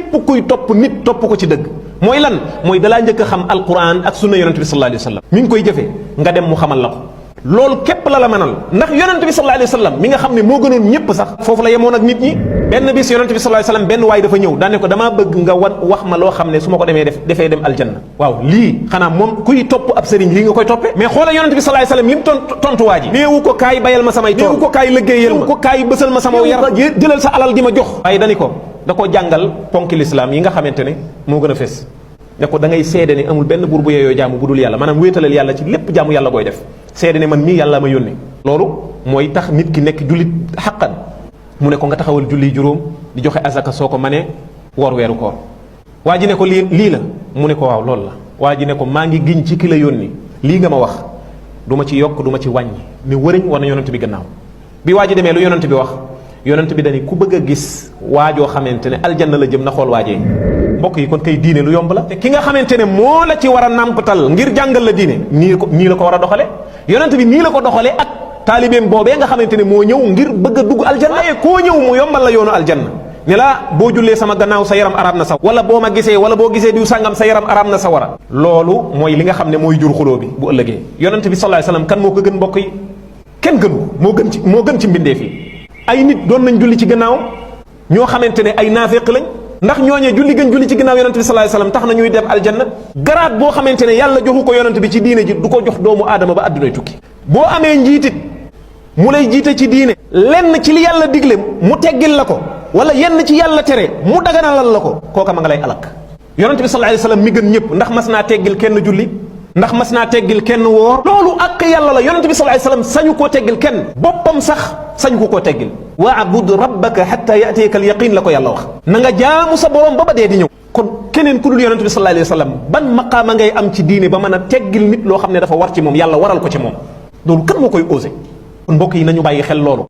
képp kuy topp nit topp ko ci dëgg mooy lan mooy dalaa njëkk a xam alquran ak sunna yonente bi sallallahu alayhi wa sallam mi ngi koy jëfee nga dem mu xamal la ko loolu képp la mënal ndax yonente bi sallallahu alayhi wa sallam mi nga xam ne moo gënoon ñëpp sax foofu la yemoon ak nit ñi benn bis yonente bi sallallahu alayhi wa sallam benn waay dafa ñëw daane ko damaa bëgg nga wax ma loo xam ne su ma ko demee defee dem aljanna waaw lii xanaa moom kuy topp ab sëriñ lii nga koy toppee mais xoola yonente bi sallallahu alayhi wa sallam li mu tontuwaa ji néewu ko kaay bayal ma samay tool néewu ko kaay liggéeyal ma néewu ko kaay bësal ma sama yar jëlal sa alal di ma jox waaye dani ko da ko jàngal ponki lislaam yi nga xamante ne moo gën a fes ne ko da ngay seede ne amul benn buur bu yeeyoo jaamu bu dul yàlla maanaam wéetalal yàlla ci lépp jaamu yàlla koy def seede ne man mii yàlla ma yónni loolu mooy tax nit ki nekk jullit xaqan mu ne ko nga taxawal julli juróom di joxe azaka soo ko manee woor weeru koor waa ji ne ko lii la mu ne ko waaw loolu la waa ji ne ko maa ngi giñ ci ki la yónni lii nga ma wax du ma ci yokk du ma ci wàññi ne wëriñ war na yonent bi gannaaw bi waa ji demee lu yonent bi wax yonent bi dañi ku bëgg a gis waajoo xamante ne aljanna la jëm na xool waajee mbokk yi kon kay diine lu yomb la te ki nga xamante ne moo la ci war a nàmpatal ngir jàngal la diine nii la ko war a doxale yonent bi nii la ko doxale ak taalibeem boobee nga xamante ne moo ñëw ngir bëgg a dugg aljanna waaye koo ñëw mu yombal la yoonu aljanna ne la boo jullee sama gannaaw sa yaram araam na sa wala boo ma gisee wala boo gisee diw sàngam sa yaram araam na sa wara loolu mooy li nga xam ne mooy jur xuloo bi bu ëllëgee yonent bi sallallahu alayhi wasallam kan moo ko gën mbokk yi kenn gënu moo gën ci mbindeef yi ay nit doon nañ julli ci gannaaw ñoo xamante ne ay naafeq lañ ndax ñooñee julli gën julli ci gannaaw yonent bi sallallahu alayhi wasallam tax na ñuy dem aljanna garaat boo xamante ne yàlla joxu ko yonent bi ci diine ji du ko jox doomu aadama ba àddunay tukki boo amee njiitit mu lay jiite ci diine lenn ci li yàlla digle mu teggil la ko wala yenn ci yàlla tere mu daganalal la ko kooka ma nga lay alak yonent bi sallallahu alayhi wasallam mi gën ñëpp ndax mas naa teggil kenn julli ndax mas naa teggil kenn woor loolu ak yàlla la yonent bi sallallahu alayhi wasallam sañu koo teggil kenn boppam sax sañu ko koo teggil wa'bud rabbaka hatta ya'tiyaka al-yaqin la ko yàlla wax na nga jaamu sa borom ba dee di ñëw kon keneen ku dul yonent bi sallallahu alayhi wasallam ban maqaama ngay am ci diine ba mën a teggil nit loo xam ne dafa war ci moom yàlla waral ko ci moom loolu kan moo koy osé kon mbokk yi nañu bàyyi xel loolu